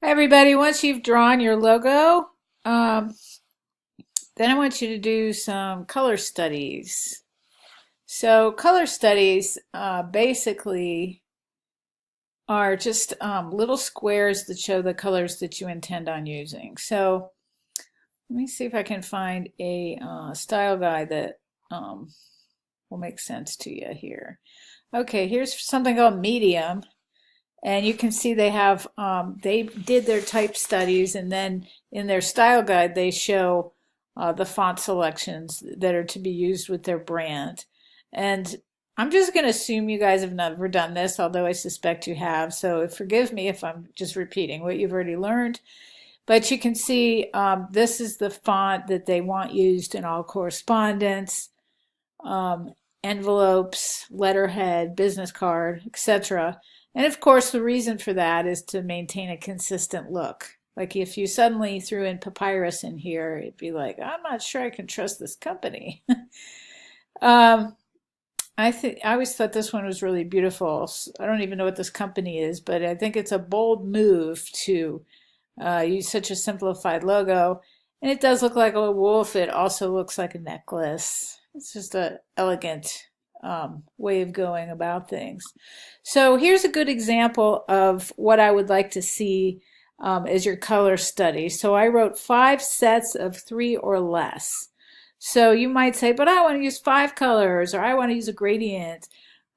Hi everybody, once you've drawn your logo, um, then I want you to do some color studies. So color studies basically are just little squares that show the colors that you intend on using. So let me see if I can find a style guide that will make sense to you here. Okay, here's something called Medium. And you can see they did their type studies, and then in their style guide, they show the font selections that are to be used with their brand. And I'm just going to assume you guys have never done this, although I suspect you have. So forgive me if I'm just repeating what you've already learned. But you can see this is the font that they want used in all correspondence, um, envelopes, letterhead, business card, etc. And of course, the reason for that is to maintain a consistent look. Like if you suddenly threw in papyrus in here, it'd be like, I'm not sure I can trust this company. um, I always thought this one was really beautiful. I don't even know what this company is, but I think it's a bold move to use such a simplified logo. And it does look like a wolf. It also looks like a necklace. It's just an elegant way of going about things. So here's a good example of what I would like to see as your color study. So I wrote 5 sets of 3 or less. So you might say, but I want to use 5 colors, or I want to use a gradient.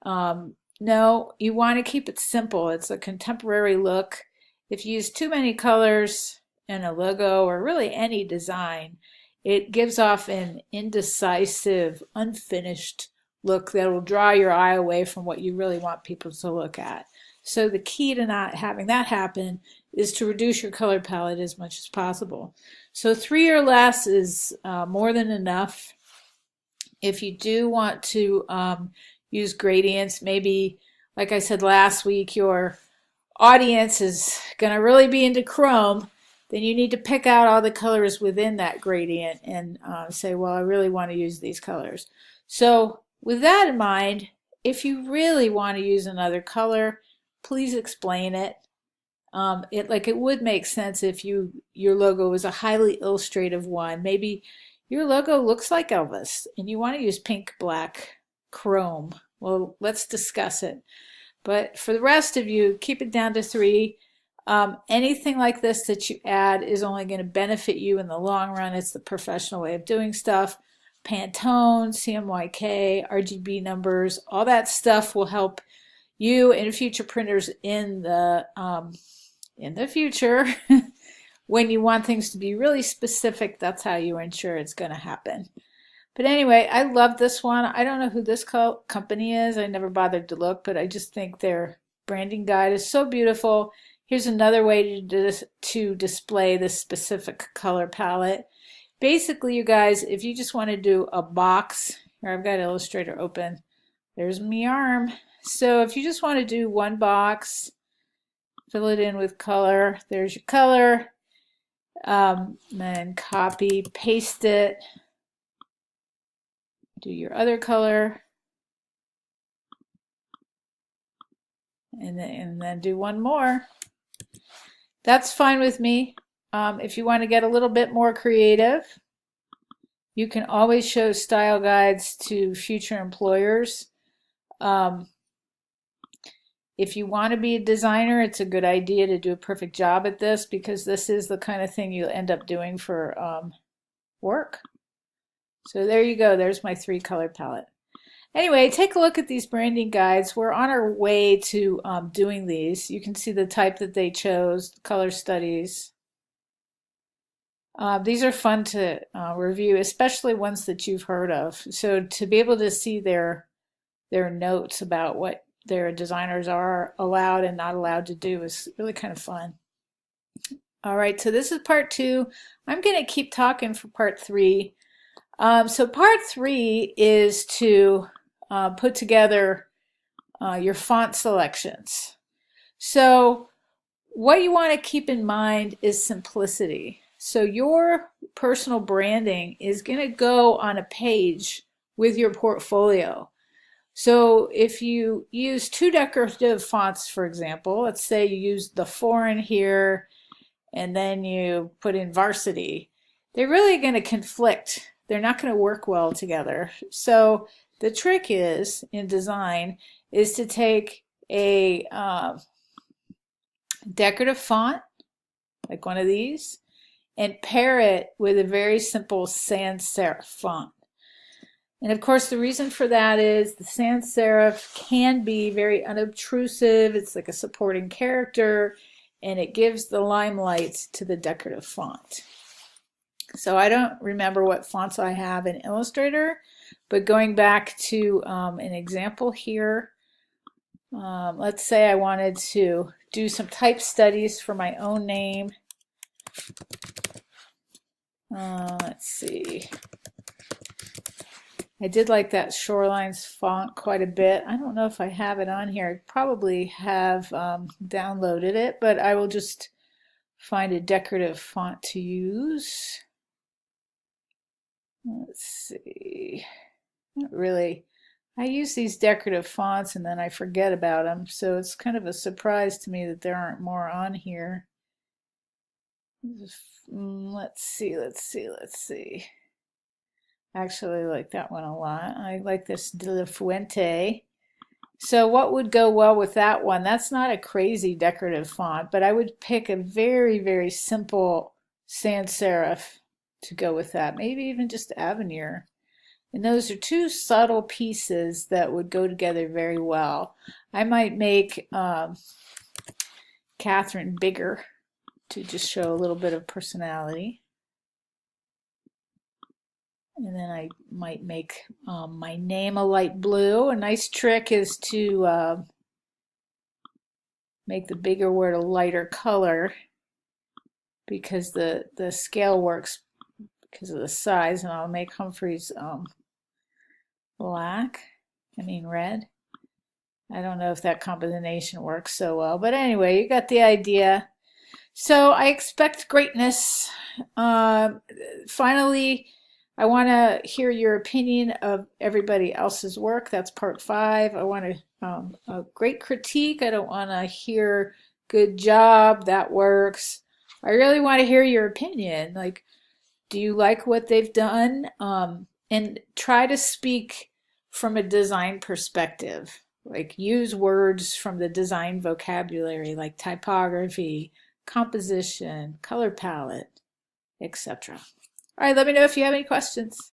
No, you want to keep it simple. It's a contemporary look. If you use too many colors in a logo or really any design, it gives off an indecisive, unfinished look that will draw your eye away from what you really want people to look at. So the key to not having that happen is to reduce your color palette as much as possible. So 3 or less is more than enough. If you do want to use gradients, maybe like I said last week, your audience is going to really be into Chrome, then you need to pick out all the colors within that gradient and say, well, I really want to use these colors. So with that in mind, if you really want to use another color, please explain it. It would make sense if your logo was a highly illustrative one. Maybe your logo looks like Elvis and you want to use pink, black, chrome. Well, let's discuss it. But for the rest of you, keep it down to 3. Anything like this that you add is only going to benefit you in the long run. It's the professional way of doing stuff. Pantone, CMYK, RGB numbers, all that stuff will help you and future printers in the future. When you want things to be really specific, that's how you ensure it's going to happen. But anyway, I love this one. I don't know who this company is. I never bothered to look, but I just think their branding guide is so beautiful. Here's another way to display this specific color palette. Basically, you guys, if you just want to do a box, here I've got Illustrator open. There's my arm. So if you just want to do one box, fill it in with color. There's your color. Then copy, paste it. Do your other color. And then do one more. That's fine with me. If you want to get a little bit more creative, you can always show style guides to future employers. If you want to be a designer, it's a good idea to do a perfect job at this because this is the kind of thing you'll end up doing for work. So there you go. There's my 3 color palette. Anyway, take a look at these branding guides. We're on our way to doing these. You can see the type that they chose, the color studies. These are fun to review, especially ones that you've heard of. So to be able to see their notes about what their designers are allowed and not allowed to do is really kind of fun. All right, so this is part 2. I'm going to keep talking for part 3. So part 3 is to put together your font selections. So what you want to keep in mind is simplicity. So your personal branding is going to go on a page with your portfolio. So if you use 2 decorative fonts, for example, let's say you use the foreign here and then you put in varsity, they're really going to conflict. They're not going to work well together. So the trick is in design is to take a decorative font, like one of these, and pair it with a very simple sans serif font. And of course, the reason for that is the sans serif can be very unobtrusive. It's like a supporting character, and it gives the limelight to the decorative font. So I don't remember what fonts I have in Illustrator, but going back to an example here, let's say I wanted to do some type studies for my own name. Let's see. I did like that Shorelines font quite a bit. I don't know if I have it on here. I probably have downloaded it, but I will just find a decorative font to use. Let's see. Not really. I use these decorative fonts and then I forget about them, so it's kind of a surprise to me that there aren't more on here. Let's see. Actually, I like that one a lot. I like this De La Fuente. So what would go well with that one? That's not a crazy decorative font, but I would pick a very, very simple sans serif to go with that. Maybe even just Avenir. And those are two subtle pieces that would go together very well. I might make Catherine bigger to just show a little bit of personality. And then I might make my name a light blue. A nice trick is to make the bigger word a lighter color because the scale works because of the size. And I'll make Humphreys red. I don't know if that combination works so well, but anyway, you got the idea. So I expect greatness. Finally, I want to hear your opinion of everybody else's work. That's part 5. I want a great critique. I don't want to hear good job, that works. I really want to hear your opinion. Like, do you like what they've done? And try to speak from a design perspective. Like, use words from the design vocabulary, like typography, composition, color palette, etc. All right, let me know if you have any questions.